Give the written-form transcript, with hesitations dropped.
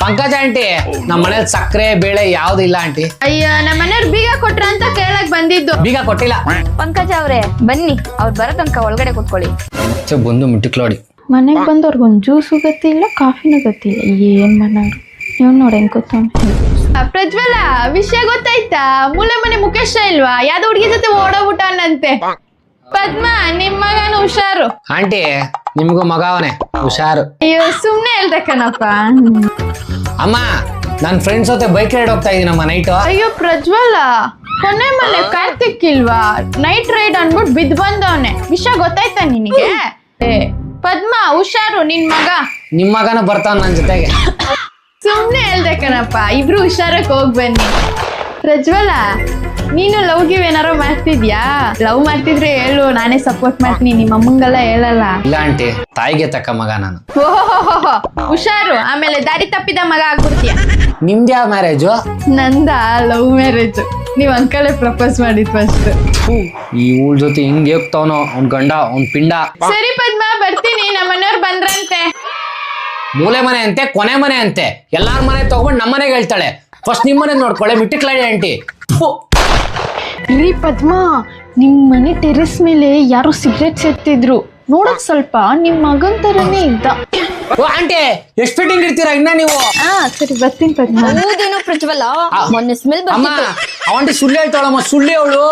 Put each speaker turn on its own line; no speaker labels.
ಪಂಕಜ aunty ನಮ್ಮ ಮನೇಲಿ ಸಕ್ಕರೆ ಬೇಳೆ ಯಾವ್ದು ಇಲ್ಲ ಆಂಟಿ.
ಅಯ್ಯ ನಮ್ಮ ಮನೆಯವ್ರು ಬೀಗ ಕೊಟ್ರ ಅಂತ ಕೇಳಕ್ ಬಂದಿದ್ದು.
ಬೀಗ ಕೊಟ್ಟಿಲ್ಲ.
ಪಂಕಜ ಅವ್ರೆ ಬನ್ನಿ, ಅವ್ರು ಬರೋ ತನಕ ಒಳಗಡೆ ಕೂತ್ಕೊಳ್ಳಿ.
ಬಂದು ಮಿಟ್ಟಿಕ್ಲೋಡಿ
ಮನೆಗ್ ಬಂದವ್ರಿಗೊಂದು ಜ್ಯೂಸು ಗೊತ್ತಿಲ್ಲ, ಕಾಫಿನೂ ಗೊತ್ತಿಲ್ಲ, ಏನ್ ಮಾಡೋರು. ನೀವು ನೋಡಿ ಹೆಂಗ್ ಕೂತ್ಕೊಂಡು. ಪ್ರಜ್ವಲ, ವಿಷಯ ಗೊತ್ತಾಯ್ತಾ? ಮೂಲೆ ಮನೆ ಮುಖೇಶ ಇಲ್ವಾ, ಯಾವ್ದೋ ಹುಡುಗಿ ಜೊತೆ ಓಡೋಗ್ಬಿಟ್ಟವನಂತೆ. ಪದ್ಮ, ನಿಮ್ ಮಗನ ಹುಷಾರು.
ಆಂಟಿ ನಿಮ್ಗೂ ಮಗ ಅವನೇ, ಹುಷಾರು.
ಅಯ್ಯೋ ಸುಮ್ನೆ ಹೇಳ್ದೆ ಕಣಪ್ಪ.
ಅಮ್ಮ ನನ್ ಫ್ರೆಂಡ್ಸ್ ಜೊತೆ ಬೈಕ್ ರೈಡ್ ಹೋಗ್ತಾ ಇದೀನಮ್ಮ ನೈಟ್.
ಅಯ್ಯೋ ಪ್ರಜ್ವಲ, ಕೊನೆ ಮನೆ ಕಾರ್ತಿಕ್ ಇಲ್ವಾ, ನೈಟ್ ರೈಡ್ ಅನ್ಬಿಟ್ಟು ಬಿದ್ದು ಬಂದವನೆ. ವಿಷಯ ಗೊತ್ತಾಯ್ತಾ ನಿನಗೆ? ಪದ್ಮ ಹುಷಾರು, ನಿನ್ ಮಗ.
ನಿಮ್ ಮಗನ ಬರ್ತಾವ ನನ್ ಜೊತೆಗೆ.
ಸುಮ್ನೆ ಹೇಳ್ದೆ ಕಣಪ್ಪ, ಇಬ್ರು ಹುಷಾರಕ್ಕೆ ಹೋಗ್ ಬನ್ನಿ. ಪ್ರಜ್ವಲ, ನೀನು ಲವ್ ಗಿವ್ ಏನಾರೋ ಮಾಡ್ತಿದ್ಯಾ? ಲವ್ ಮಾಡ್ತಿದ್ರೆ ಹೇಳು, ನಾನೇ ಸಪೋರ್ಟ್ ಮಾಡ್ತೀನಿ, ನಿಮ್ಮ ಅಮ್ಮಂಗೆಲ್ಲ ಹೇಳಲ್ಲ.
ಇಲ್ಲ ಆಂಟಿ, ತಾಯಿಗೆ ತಕ್ಕ ಮಗ ನಾನು.
ಓಹೋ ಹುಷಾರು, ಆಮೇಲೆ ದಾರಿ ತಪ್ಪಿದ ಮಗ ಆಗ್ಬಿಡ್ತೀಯ.
ನಿಮ್ದು ಯಾವ ಮ್ಯಾರೇಜು?
ನಂದ ಲವ್ ಮ್ಯಾರೇಜ್. ನೀವ್ ಅಂಕಲೇ ಪ್ರಪೋಸ್ ಮಾಡಿದ್ ಫಸ್ಟ್.
ಈ ಊಳ ಜೊತೆ ಹಿಂಗ್ ಹೋಗ್ತಾವನೋ ಅವ್ನ್ ಗಂಡ ಅವ್ನ್ ಪಿಂಡ.
ಸರಿ ಪದ್ಮ, ಬರ್ತೀನಿ. ನಮ್ಮ ಮನೆಯವ್ರು ಬಂದ್ರಂತೆ.
ಮೂಲೆ ಮನೆ ಅಂತೆ, ಕೊನೆ ಮನೆ ಅಂತೆ, ಎಲ್ಲಾರ ಮನೆ ತಗೊಂಡ್ ನಮ್ಮ ಮನೆಗೆ ಹೇಳ್ತಾಳೆ. ಫಸ್ಟ್ ನಿಮ್ ಮನೆ ನೋಡ್ಕೊಳ್ಳೆ ಮಿಟ್ಟಿಕ್ಲಾಡಿ ಆಂಟಿ.
ರೀ ಪದ್ಮ, ನಿಮ್ ಮನೆ ಟೆರೆಸ್ ಮೇಲೆ ಯಾರೋ ಸಿಗರೇಟ್ ಸೇರ್ತಿದ್ರು, ನೋಡಕ್ ಸ್ವಲ್ಪ ನಿಮ್ ಮಗನ್ ತರನೇ ಇದ್ದ.
ಓ ಆಂಟಿ, ಎಷ್ಟ್ ಫಿಟ್ಟಿಂಗ್ ಇರ್ತೀರಾ ಇನ್ನ ನೀವು?
ಸರಿ ಬರ್ತೀನಿ ಪದ್ಮ.
ಹೌದೇನೋ ಪ್ರಜ್ವಲ, ಮೊನ್ನೆ ಸ್ಮೆಲ್
ಅಮ್ಮ
ಬರ್ತಿತ್ತು.
ಅವಂಟಿ ಸುಳ್ಳು ಹೇಳ್ತಾಳಮ್ಮ, ಸುಳ್ಳಿ ಅವಳು.